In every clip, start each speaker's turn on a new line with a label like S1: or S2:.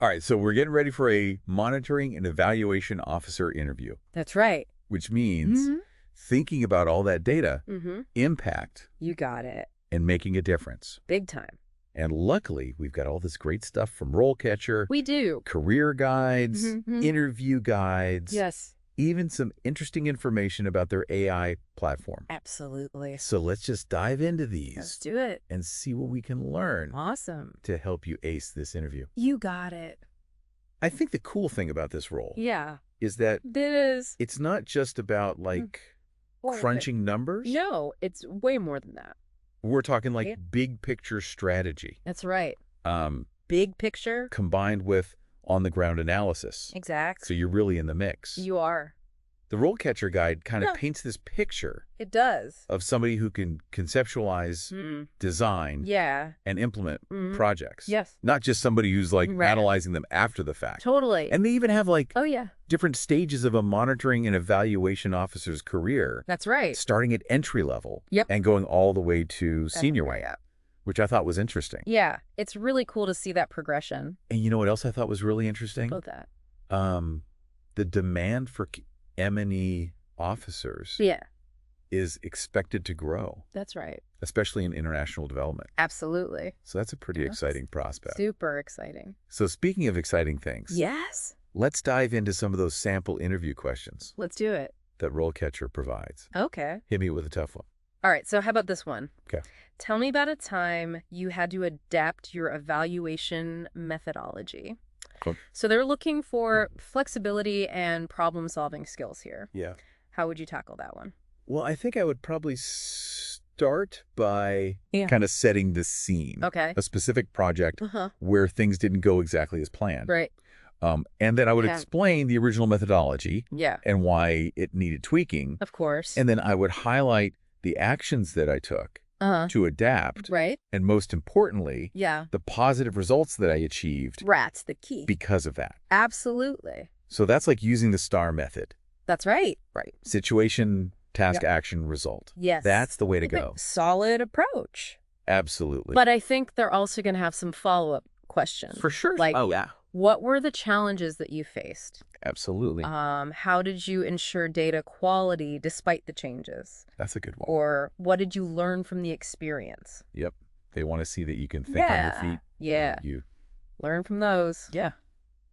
S1: All right, so we're getting ready for a monitoring and evaluation officer interview.
S2: That's right.
S1: Which means thinking about all that data, impact.
S2: You got it.
S1: And making a difference.
S2: Big time.
S1: And luckily, we've got all this great stuff from RoleCatcher.
S2: We do.
S1: Career guides, interview guides.
S2: Yes.
S1: Even some interesting information about their AI platform.
S2: Absolutely.
S1: So let's just dive into these.
S2: Let's do it.
S1: And see what we can learn.
S2: Awesome.
S1: To help you ace this interview.
S2: You got it.
S1: I think the cool thing about this role is that it's not just about like crunching numbers.
S2: No, it's way more than that.
S1: We're talking like big picture strategy.
S2: That's right. Big picture.
S1: Combined with on-the-ground analysis.
S2: Exactly.
S1: So you're really in the mix.
S2: You are.
S1: The RoleCatcher guide kind of paints this picture.
S2: It does.
S1: Of somebody who can conceptualize, design, and implement projects.
S2: Yes.
S1: Not just somebody who's like analyzing them after the fact.
S2: Totally.
S1: And they even have like
S2: different
S1: stages of a monitoring and evaluation officer's career.
S2: That's right.
S1: Starting at entry level
S2: Yep.
S1: and going all the way to senior way. Which I thought was interesting.
S2: Yeah, it's really cool to see that progression.
S1: And you know what else I thought was really interesting?
S2: About that.
S1: The demand for M&E officers is expected to grow.
S2: That's right.
S1: Especially in international development.
S2: Absolutely.
S1: So that's a pretty exciting prospect.
S2: Super exciting.
S1: So speaking of exciting things.
S2: Yes.
S1: Let's dive into some of those sample interview questions.
S2: Let's do it.
S1: That RoleCatcher provides.
S2: Okay.
S1: Hit me with a tough one.
S2: All right, so how about this one?
S1: Okay.
S2: Tell me about a time you had to adapt your evaluation methodology.
S1: Cool.
S2: So they're looking for flexibility and problem-solving skills here.
S1: Yeah.
S2: How would you tackle that one?
S1: Well, I think I would probably start by kind of setting the scene.
S2: Okay.
S1: A specific project where things didn't go exactly as planned.
S2: Right.
S1: And then I would explain the original methodology and why it needed tweaking.
S2: Of course.
S1: And then I would highlight the actions that I took to adapt.
S2: Right.
S1: And most importantly, the positive results that I achieved.
S2: That's the key.
S1: Because of that.
S2: Absolutely.
S1: So that's like using the STAR method.
S2: That's right.
S1: Right. Situation, task, action, result.
S2: Yes.
S1: That's the way to go.
S2: Solid approach.
S1: Absolutely.
S2: But I think they're also going to have some follow-up questions.
S1: For sure.
S2: Like,
S1: oh, yeah.
S2: What were the challenges that you faced?
S1: Absolutely.
S2: How did you ensure data quality despite the changes?
S1: That's a good one.
S2: Or what did you learn from the experience?
S1: Yep. They want to see that you can think on your feet.
S2: Yeah.
S1: You
S2: learn from those.
S1: Yeah.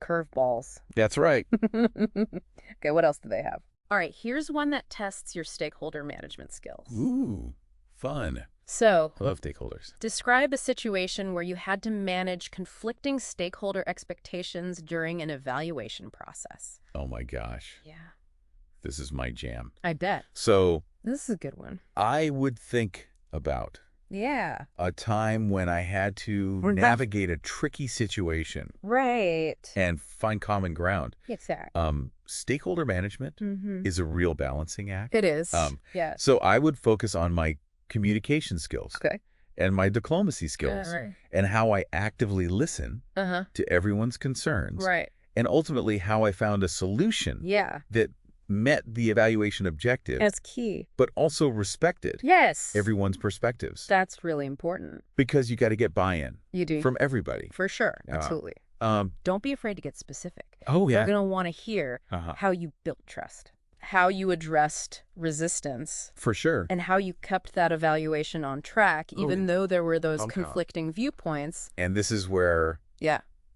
S2: Curveballs.
S1: That's right.
S2: Okay, what else do they have? All right, here's one that tests your stakeholder management skills.
S1: Ooh, fun.
S2: So,
S1: I love stakeholders.
S2: Describe a situation where you had to manage conflicting stakeholder expectations during an evaluation process.
S1: Oh my gosh.
S2: Yeah.
S1: This is my jam.
S2: I bet.
S1: So,
S2: this is a good one.
S1: I would think about a time when I had to navigate a tricky situation.
S2: Right.
S1: And find common ground.
S2: Exactly.
S1: Stakeholder management is a real balancing act.
S2: It is. Yeah.
S1: So I would focus on my communication skills.
S2: Okay.
S1: And my diplomacy skills.
S2: Right.
S1: And how I actively listen to everyone's concerns.
S2: Right.
S1: And ultimately how I found a solution that met the evaluation objective.
S2: That's key.
S1: But also respected everyone's perspectives.
S2: That's really important.
S1: Because you got to get buy-in.
S2: You do.
S1: From everybody.
S2: For sure. Absolutely. Don't be afraid to get specific.
S1: Oh, yeah.
S2: They're going to want to hear how you built trust, how you addressed resistance.
S1: For sure.
S2: And how you kept that evaluation on track, even though there were those conflicting viewpoints.
S1: And this is where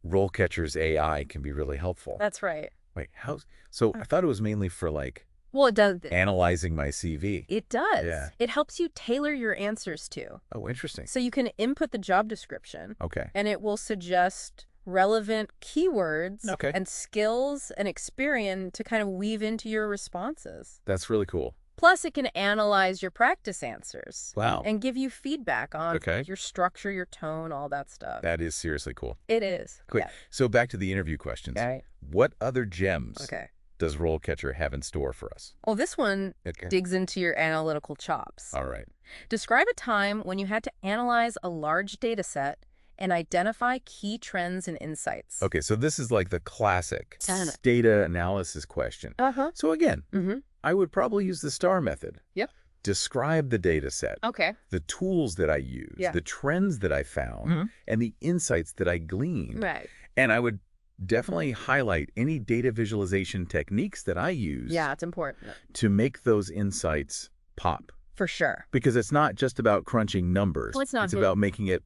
S1: RoleCatcher's AI can be really helpful.
S2: That's right.
S1: Wait, how? So I thought it was mainly for like
S2: it does
S1: analyzing my CV.
S2: It does.
S1: Yeah.
S2: It helps you tailor your answers to.
S1: Oh, interesting.
S2: So you can input the job description.
S1: Okay.
S2: And it will suggest relevant keywords and skills and experience to kind of weave into your responses.
S1: That's really cool.
S2: Plus, it can analyze your practice answers.
S1: Wow.
S2: And give you feedback on your structure, your tone, all that stuff.
S1: That is seriously cool.
S2: It is.
S1: Great. Yeah. So back to the interview questions.
S2: All right.
S1: What other gems does RoleCatcher have in store for us?
S2: Well, this one digs into your analytical chops.
S1: All right.
S2: Describe a time when you had to analyze a large data set and identify key trends and insights.
S1: Okay, so this is like the classic data analysis question. So again, I would probably use the STAR method.
S2: Yep.
S1: Describe the data set.
S2: Okay.
S1: The tools that I use, the trends that I found, and the insights that I gleaned.
S2: Right.
S1: And I would definitely highlight any data visualization techniques that I use.
S2: Yeah, it's important.
S1: To make those insights pop.
S2: For sure.
S1: Because it's not just about crunching numbers.
S2: Well, it's not.
S1: It's about making it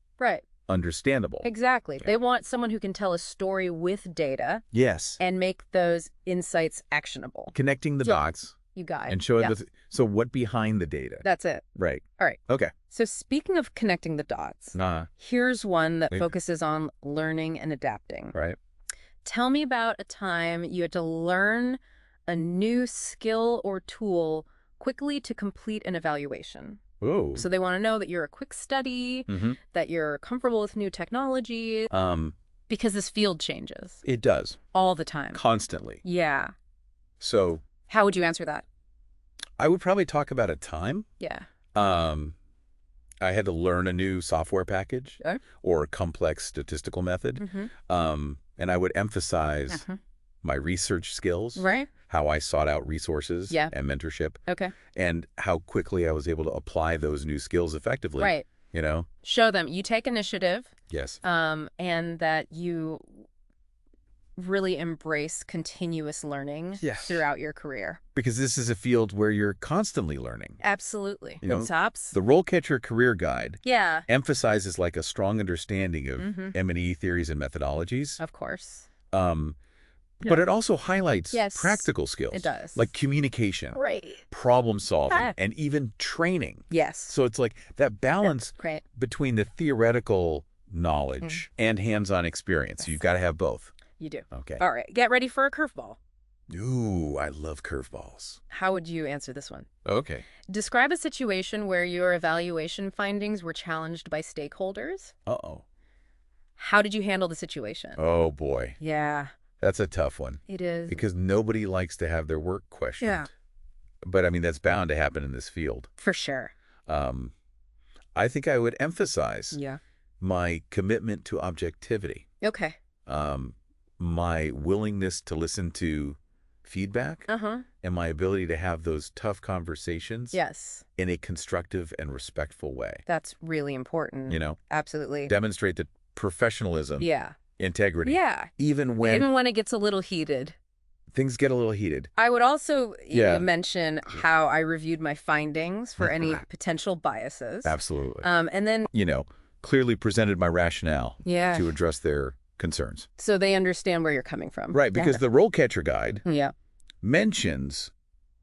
S1: understandable.
S2: Exactly. Yeah. They want someone who can tell a story with data.
S1: Yes.
S2: And make those insights actionable.
S1: Connecting the dots.
S2: You got it.
S1: And showing so what behind the data.
S2: That's it.
S1: Right.
S2: All right.
S1: Okay.
S2: So speaking of connecting the dots, here's one that focuses on learning and adapting.
S1: Right.
S2: Tell me about a time you had to learn a new skill or tool quickly to complete an evaluation.
S1: Ooh.
S2: So they want to know that you're a quick study, that you're comfortable with new technology, because this field changes.
S1: It does.
S2: All the time.
S1: Constantly.
S2: Yeah.
S1: So
S2: how would you answer that?
S1: I would probably talk about a time.
S2: Yeah.
S1: I had to learn a new software package or a complex statistical method. And I would emphasize my research skills, how I sought out resources and mentorship, and how quickly I was able to apply those new skills effectively.
S2: Right.
S1: You know?
S2: Show them you take initiative.
S1: Yes.
S2: And that you really embrace continuous learning throughout your career.
S1: Because this is a field where you're constantly learning.
S2: Absolutely.
S1: You know,
S2: tops.
S1: the RoleCatcher Career Guide emphasizes like a strong understanding of M&E theories and methodologies.
S2: Of course.
S1: But it also highlights practical skills.
S2: It does.
S1: Like communication, problem solving, and even training.
S2: Yes.
S1: So it's like that balance between the theoretical knowledge and hands-on experience. You've got to have both.
S2: You do.
S1: Okay.
S2: All right. Get ready for a curveball.
S1: Ooh, I love curveballs.
S2: How would you answer this one?
S1: Okay.
S2: Describe a situation where your evaluation findings were challenged by stakeholders.
S1: Uh-oh.
S2: How did you handle the situation?
S1: Oh, boy.
S2: Yeah.
S1: That's a tough one.
S2: It is.
S1: Because nobody likes to have their work questioned.
S2: Yeah.
S1: But, I mean, that's bound to happen in this field.
S2: For sure.
S1: I think I would emphasize my commitment to objectivity.
S2: Okay.
S1: My willingness to listen to feedback and my ability to have those tough conversations in a constructive and respectful way.
S2: That's really important.
S1: You know?
S2: Absolutely.
S1: Demonstrate the professionalism, integrity.
S2: Yeah.
S1: Even when
S2: it gets a little heated.
S1: Things get a little heated.
S2: I would also mention how I reviewed my findings for any potential biases.
S1: Absolutely.
S2: And then,
S1: clearly presented my rationale to address their concerns.
S2: So they understand where you're coming from.
S1: Right, because the RoleCatcher Guide mentions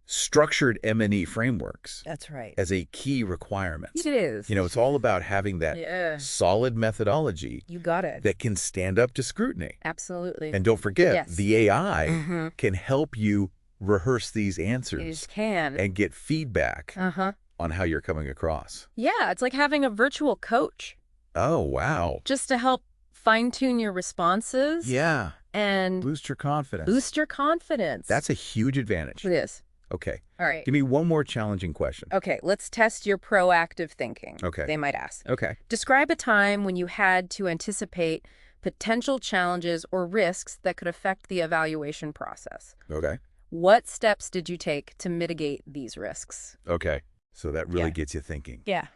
S1: structured M&E frameworks.
S2: That's right.
S1: As a key requirement.
S2: It is.
S1: It's all about having that solid methodology.
S2: You got it.
S1: That can stand up to scrutiny.
S2: Absolutely.
S1: And don't forget, the AI can help you rehearse these answers.
S2: It can.
S1: And get feedback on how you're coming across.
S2: Yeah, it's like having a virtual coach.
S1: Oh, wow.
S2: Just to help fine-tune your responses.
S1: Yeah.
S2: And
S1: boost your confidence.
S2: Boost your confidence.
S1: That's a huge advantage.
S2: It is.
S1: Okay.
S2: All right.
S1: Give me one more challenging question.
S2: Okay, let's test your proactive thinking.
S1: Okay.
S2: They might ask.
S1: Okay.
S2: Describe a time when you had to anticipate potential challenges or risks that could affect the evaluation process.
S1: Okay.
S2: What steps did you take to mitigate these risks?
S1: Okay. So that really gets you thinking.
S2: Yeah.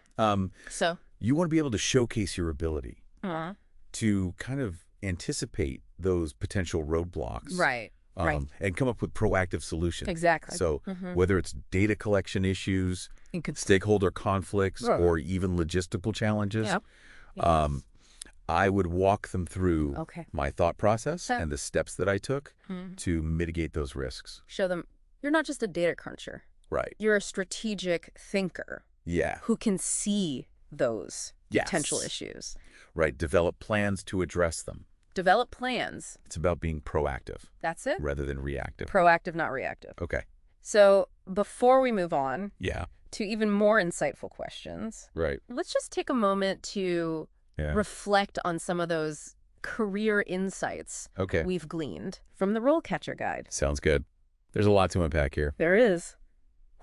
S2: So
S1: you want to be able to showcase your ability to kind of anticipate those potential roadblocks.
S2: Right.
S1: And come up with proactive solutions.
S2: Exactly.
S1: So whether it's data collection issues, stakeholder conflicts, or even logistical challenges, I would walk them through my thought process and the steps that I took to mitigate those risks.
S2: Show them you're not just a data cruncher.
S1: Right.
S2: You're a strategic thinker.
S1: Yeah.
S2: Who can see those potential issues.
S1: Right. Develop plans to address them.
S2: Develop plans.
S1: It's about being proactive.
S2: That's it?
S1: Rather than reactive.
S2: Proactive, not reactive.
S1: Okay.
S2: So before we move on
S1: to
S2: even more insightful questions, let's just take a moment to reflect on some of those career insights we've gleaned from the RoleCatcher Guide.
S1: Sounds good. There's a lot to unpack here.
S2: There is.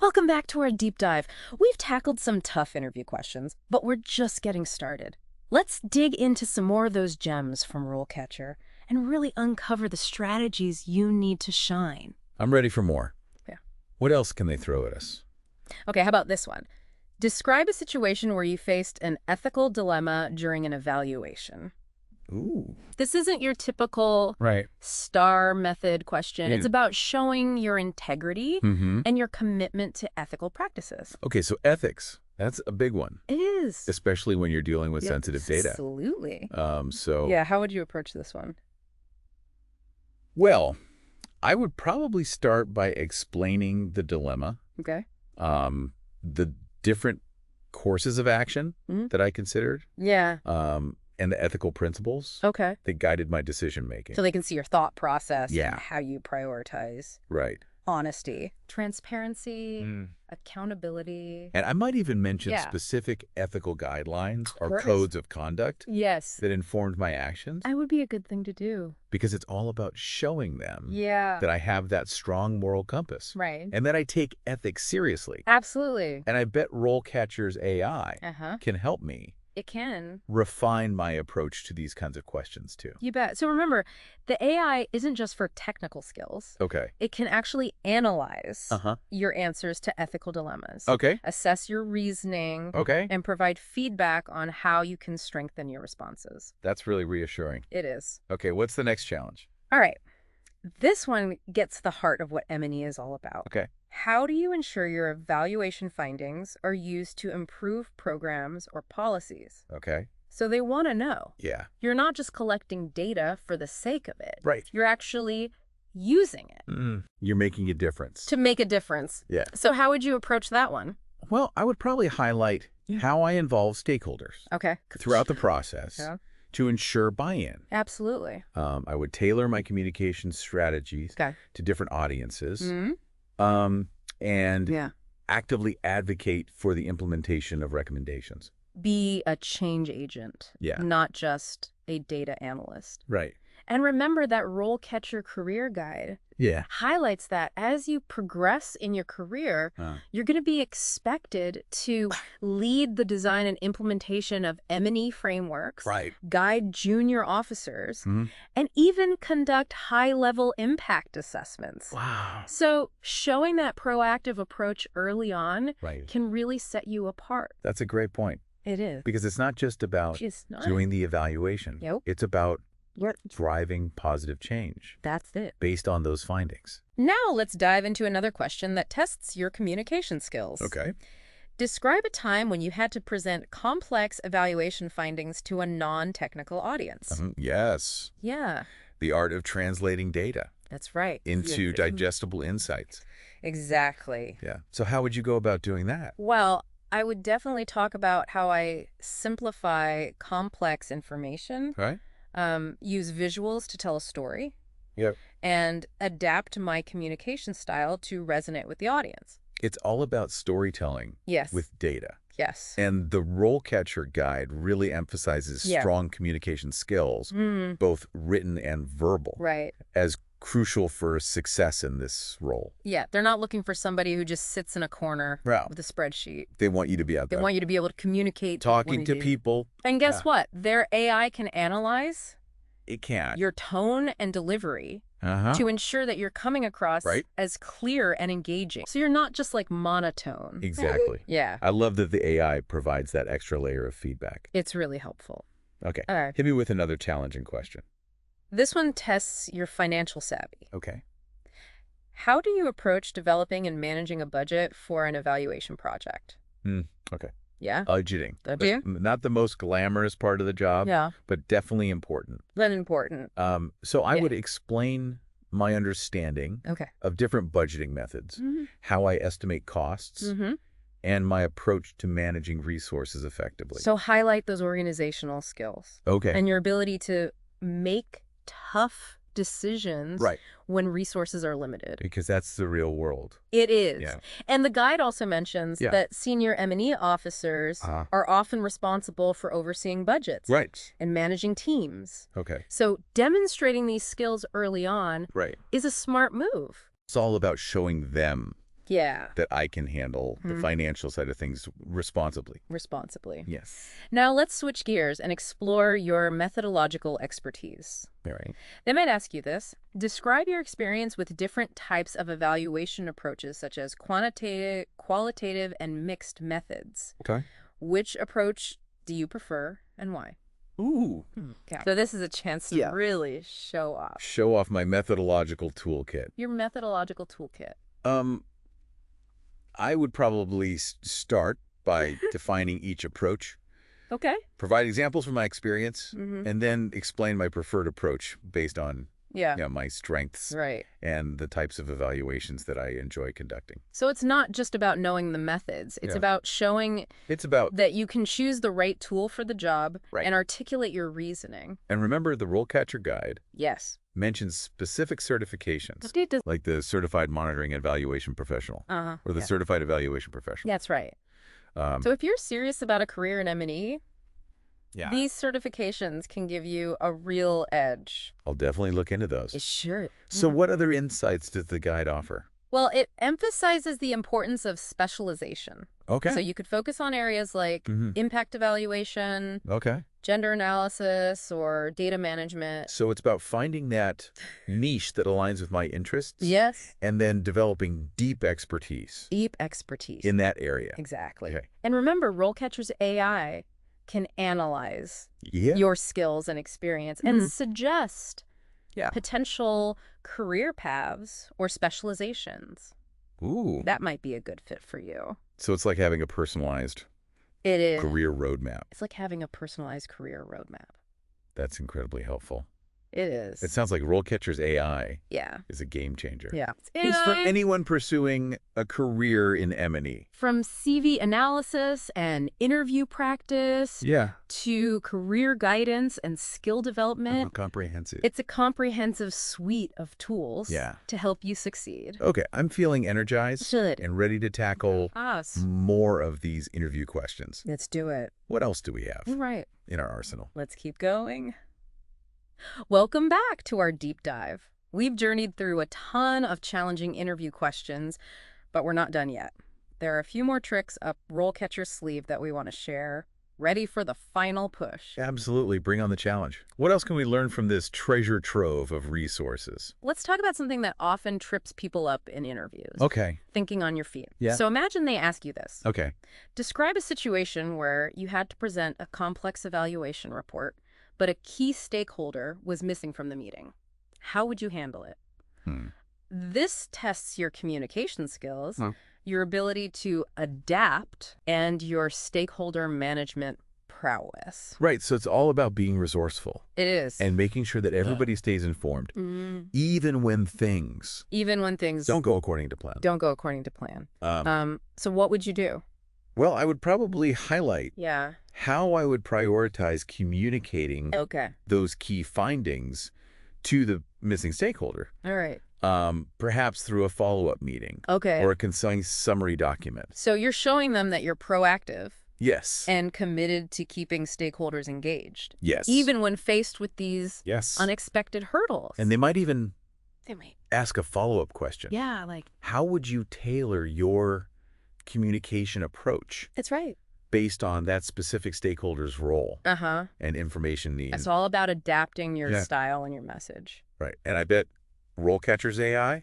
S2: Welcome back to our deep dive. We've tackled some tough interview questions, but we're just getting started. Let's dig into some more of those gems from RoleCatcher and really uncover the strategies you need to shine.
S1: I'm ready for more.
S2: Yeah.
S1: What else can they throw at us?
S2: Okay, how about this one? Describe a situation where you faced an ethical dilemma during an evaluation.
S1: Ooh.
S2: This isn't your typical STAR method question. It's about showing your integrity and your commitment to ethical practices.
S1: Okay, so ethics, that's a big one.
S2: It is.
S1: Especially when you're dealing with sensitive data.
S2: Absolutely.
S1: So
S2: yeah, how would you approach this one?
S1: Well, I would probably start by explaining the dilemma.
S2: Okay.
S1: The different courses of action that I considered.
S2: Yeah.
S1: And the ethical principles that guided my decision-making.
S2: So they can see your thought process and how you prioritize.
S1: Right.
S2: Honesty, transparency, accountability.
S1: And I might even mention specific ethical guidelines or codes of conduct that informed my actions.
S2: That would be a good thing to do.
S1: Because it's all about showing them that I have that strong moral compass.
S2: Right.
S1: And that I take ethics seriously.
S2: Absolutely.
S1: And I bet RoleCatcher's AI can help me.
S2: It can.
S1: Refine my approach to these kinds of questions, too.
S2: You bet. So remember, the AI isn't just for technical skills.
S1: Okay.
S2: It can actually analyze your answers to ethical dilemmas.
S1: Okay.
S2: Assess your reasoning.
S1: Okay.
S2: And provide feedback on how you can strengthen your responses.
S1: That's really reassuring.
S2: It is.
S1: Okay, what's the next challenge?
S2: All right. This one gets the heart of what M&E is all about.
S1: Okay.
S2: How do you ensure your evaluation findings are used to improve programs or policies?
S1: Okay.
S2: So they want to know.
S1: Yeah.
S2: You're not just collecting data for the sake of it.
S1: Right.
S2: You're actually using it.
S1: You're making a difference.
S2: To make a difference.
S1: Yeah.
S2: So how would you approach that one?
S1: Well, I would probably highlight how I involve stakeholders throughout the process to ensure buy-in.
S2: Absolutely.
S1: I would tailor my communication strategies to different audiences. And actively advocate for the implementation of recommendations.
S2: Be a change agent, not just a data analyst.
S1: Right.
S2: And remember that RoleCatcher Career Guide highlights that as you progress in your career, you're going to be expected to lead the design and implementation of M&E frameworks, guide junior officers, and even conduct high-level impact assessments.
S1: Wow.
S2: So showing that proactive approach early on can really set you apart.
S1: That's a great point.
S2: It is.
S1: Because it's not just about doing the evaluation. It's about driving positive change.
S2: That's it.
S1: Based on those findings.
S2: Now let's dive into another question that tests your communication skills.
S1: Okay.
S2: Describe a time when you had to present complex evaluation findings to a non-technical audience.
S1: Yes.
S2: Yeah.
S1: The art of translating data.
S2: That's right.
S1: Into digestible insights.
S2: Exactly.
S1: Yeah. So how would you go about doing that?
S2: Well, I would definitely talk about how I simplify complex information.
S1: Right.
S2: Use visuals to tell a story. Yep. And adapt my communication style to resonate with the audience.
S1: It's all about storytelling with data.
S2: Yes.
S1: And the RoleCatcher guide really emphasizes strong communication skills, both written and verbal, as crucial for success in this role.
S2: Yeah, they're not looking for somebody who just sits in a corner with a spreadsheet.
S1: They want you to be out there.
S2: They want you to be able to communicate.
S1: Talking to people.
S2: And guess what? Their AI can analyze your tone and delivery to ensure that you're coming across as clear and engaging. So you're not just like monotone.
S1: Exactly.
S2: Yeah.
S1: I love that the AI provides that extra layer of feedback.
S2: It's really helpful.
S1: Okay. All right. Hit me with another challenging question.
S2: This one tests your financial savvy.
S1: Okay.
S2: How do you approach developing and managing a budget for an evaluation project?
S1: Okay.
S2: Yeah?
S1: Budgeting. Not the most glamorous part of the job, but definitely important.
S2: Then important.
S1: So I would explain my understanding of different budgeting methods, how I estimate costs, and my approach to managing resources effectively.
S2: So highlight those organizational skills.
S1: Okay.
S2: And your ability to make tough decisions when resources are limited.
S1: Because that's the real world.
S2: It is. Yeah. And the guide also mentions that senior M&E officers are often responsible for overseeing budgets and managing teams.
S1: Okay.
S2: So demonstrating these skills early on is a smart move.
S1: It's all about showing them
S2: Yeah.
S1: that I can handle the financial side of things responsibly.
S2: Responsibly.
S1: Yes.
S2: Now let's switch gears and explore your methodological expertise.
S1: All right.
S2: They might ask you this. Describe your experience with different types of evaluation approaches, such as quantitative, qualitative, and mixed methods.
S1: Okay.
S2: Which approach do you prefer and why?
S1: Ooh.
S2: Yeah. So this is a chance to really show off.
S1: Show off my methodological toolkit.
S2: Your methodological toolkit.
S1: I would probably start by defining each approach.
S2: Okay.
S1: Provide examples from my experience, and then explain my preferred approach based on my strengths and the types of evaluations that I enjoy conducting.
S2: So it's not just about knowing the methods. It's about showing that you can choose the right tool for the job and articulate your reasoning.
S1: And remember, the RoleCatcher guide mentions specific certifications, like the Certified Monitoring and Evaluation Professional or the Certified Evaluation Professional.
S2: That's right. So if you're serious about a career in M&E, these certifications can give you a real edge.
S1: I'll definitely look into those.
S2: Sure.
S1: So what other insights does the guide offer?
S2: Well, it emphasizes the importance of specialization.
S1: Okay.
S2: So you could focus on areas like impact evaluation,
S1: okay,
S2: gender analysis, or data management.
S1: So it's about finding that niche that aligns with my interests.
S2: Yes.
S1: And then developing deep expertise.
S2: Deep expertise.
S1: In that area.
S2: Exactly.
S1: Okay.
S2: And remember, RoleCatcher's AI can analyze your skills and experience and suggest potential career paths or specializations.
S1: Ooh.
S2: That might be a good fit for you.
S1: So it's like having a personalized career roadmap.
S2: It's like having a personalized career roadmap.
S1: That's incredibly helpful.
S2: It is.
S1: It sounds like RoleCatcher's AI is a game changer.
S2: Yeah.
S1: It's for anyone pursuing a career in M&E.
S2: From CV analysis and interview practice to career guidance and skill development.
S1: Comprehensive.
S2: It's a comprehensive suite of tools to help you succeed.
S1: Okay, I'm feeling energized and ready to tackle more of these interview questions.
S2: Let's do it.
S1: What else do we have in our arsenal?
S2: Let's keep going. Welcome back to our deep dive. We've journeyed through a ton of challenging interview questions, but we're not done yet. There are a few more tricks up RoleCatcher's sleeve that we want to share. Ready for the final push.
S1: Absolutely. Bring on the challenge. What else can we learn from this treasure trove of resources?
S2: Let's talk about something that often trips people up in interviews.
S1: Okay.
S2: Thinking on your feet.
S1: Yeah.
S2: So imagine they ask you this.
S1: Okay.
S2: Describe a situation where you had to present a complex evaluation report, but a key stakeholder was missing from the meeting. How would you handle it? This tests your communication skills, your ability to adapt, and your stakeholder management prowess.
S1: Right, so it's all about being resourceful.
S2: It is.
S1: And making sure that everybody stays informed, even when things don't go according to plan.
S2: Don't go according to plan. So what would you do?
S1: Well, I would probably highlight how I would prioritize communicating those key findings to the missing stakeholder.
S2: All right.
S1: Perhaps through a follow-up meeting.
S2: Okay.
S1: Or a concise summary document.
S2: So you're showing them that you're proactive.
S1: Yes.
S2: And committed to keeping stakeholders engaged.
S1: Yes.
S2: Even when faced with these unexpected hurdles.
S1: And they might even ask a follow-up question.
S2: Yeah, like,
S1: how would you tailor your communication approach?
S2: That's right.
S1: Based on that specific stakeholder's role and information needs.
S2: It's all about adapting your style and your message.
S1: Right. And I bet RoleCatcher's AI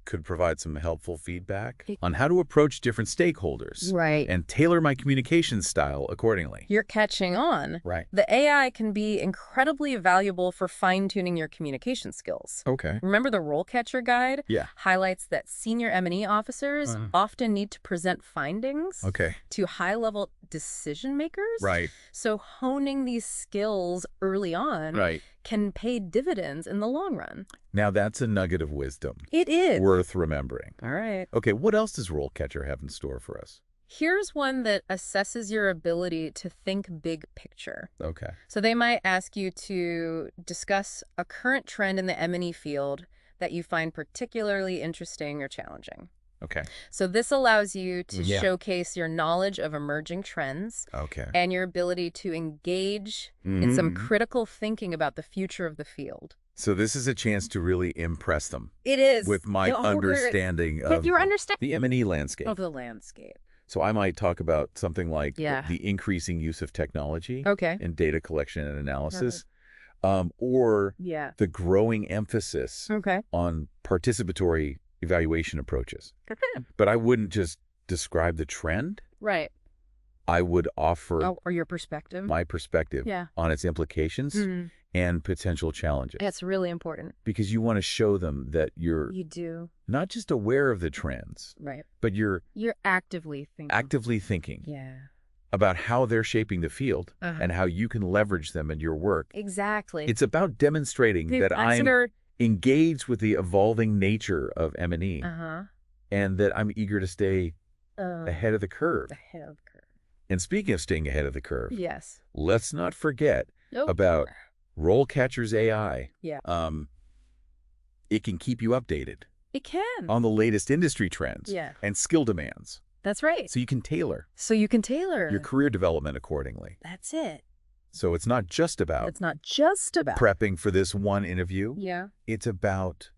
S1: could provide some helpful feedback on how to approach different stakeholders and tailor my communication style accordingly.
S2: You're catching on.
S1: Right.
S2: The AI can be incredibly valuable for fine-tuning your communication skills.
S1: Okay.
S2: Remember the RoleCatcher guide?
S1: Yeah.
S2: Highlights that senior M&E officers often need to present findings to high-level decision makers.
S1: Right.
S2: So honing these skills early on can pay dividends in the long run.
S1: Now that's a nugget of wisdom.
S2: It is.
S1: Worth remembering.
S2: All right.
S1: Okay, what else does RoleCatcher have in store for us?
S2: Here's one that assesses your ability to think big picture.
S1: Okay.
S2: So they might ask you to discuss a current trend in the M&E field that you find particularly interesting or challenging.
S1: Okay.
S2: So this allows you to showcase your knowledge of emerging trends and your ability to engage in some critical thinking about the future of the field.
S1: So this is a chance to really impress them.
S2: It is.
S1: With my understanding of the M&E landscape.
S2: Of the landscape.
S1: So I might talk about something like the increasing use of technology in data collection and analysis, or the growing emphasis on participatory evaluation approaches. But I wouldn't just describe the trend.
S2: Right.
S1: I would offer
S2: or your perspective.
S1: my perspective on its implications and potential challenges.
S2: That's really important.
S1: Because you want to show them that you're not just aware of the trends, but you're
S2: actively
S1: thinking about how they're shaping the field and how you can leverage them in your work.
S2: Exactly.
S1: It's about demonstrating that I'm engaged with the evolving nature of M&E and that I'm eager to stay ahead of the curve. And speaking of staying ahead of the curve, let's not forget about RoleCatcher's AI. It can keep you updated.
S2: It can.
S1: On the latest industry trends and skill demands.
S2: That's right.
S1: So you can tailor your career development accordingly.
S2: That's it.
S1: So it's not just about prepping for this one interview. It's about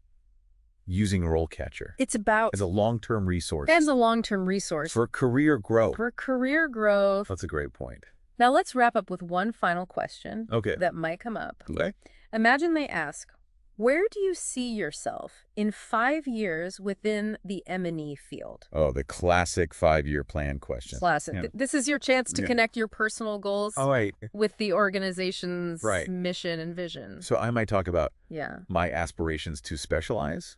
S1: using RoleCatcher.
S2: It's about
S1: as a long-term resource. For career growth. That's a great point.
S2: Now let's wrap up with one final question that might come up. Imagine they ask, where do you see yourself in 5 years within the M&E field?
S1: Oh, the classic 5-year plan question.
S2: Classic. Yeah. This is your chance to connect your personal goals with the organization's mission and vision.
S1: So I might talk about my aspirations to specialize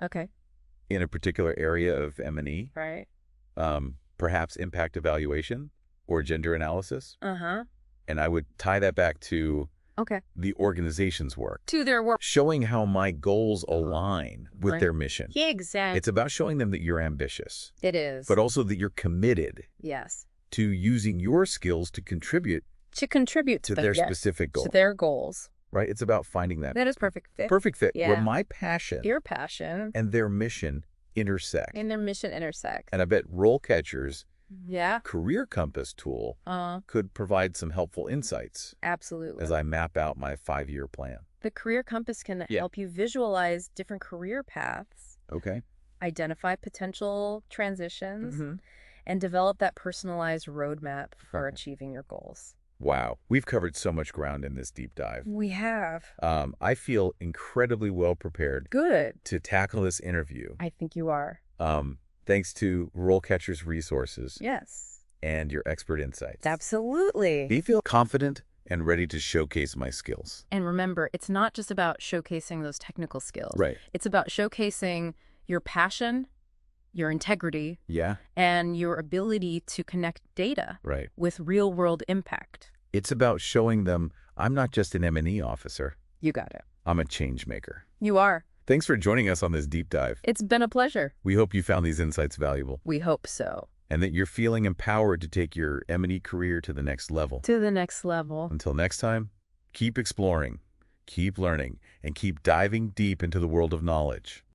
S1: in a particular area of M&E. Perhaps impact evaluation or gender analysis. And I would tie that back to the organization's work.
S2: To their work.
S1: Showing how my goals align with their mission.
S2: Yeah, exactly.
S1: It's about showing them that you're ambitious.
S2: It is.
S1: But also that you're committed to using your skills to contribute to their specific goals.
S2: To their goals.
S1: Right? It's about finding that.
S2: That is perfect fit.
S1: Perfect fit. Where my passion.
S2: Your passion.
S1: And their mission intersect.
S2: And
S1: I bet RoleCatcher's Career Compass tool could provide some helpful insights.
S2: Absolutely.
S1: As I map out my 5-year plan.
S2: The Career Compass can help you visualize different career paths. Identify potential transitions and develop that personalized roadmap for achieving your goals.
S1: Wow. We've covered so much ground in this deep dive.
S2: We have.
S1: I feel incredibly well prepared.
S2: Good.
S1: To tackle this interview.
S2: I think you are.
S1: Thanks to RoleCatcher's resources.
S2: Yes.
S1: And your expert insights.
S2: Absolutely.
S1: I feel confident and ready to showcase my skills.
S2: And remember, it's not just about showcasing those technical skills.
S1: Right.
S2: It's about showcasing your passion, your integrity, and your ability to connect data with real-world impact.
S1: It's about showing them I'm not just an M&E officer.
S2: You got it.
S1: I'm a change maker.
S2: You are.
S1: Thanks for joining us on this deep dive.
S2: It's been a pleasure.
S1: We hope you found these insights valuable.
S2: We hope so.
S1: And that you're feeling empowered to take your M&E career to the next level.
S2: Until
S1: next time, keep exploring, keep learning, and keep diving deep into the world of knowledge.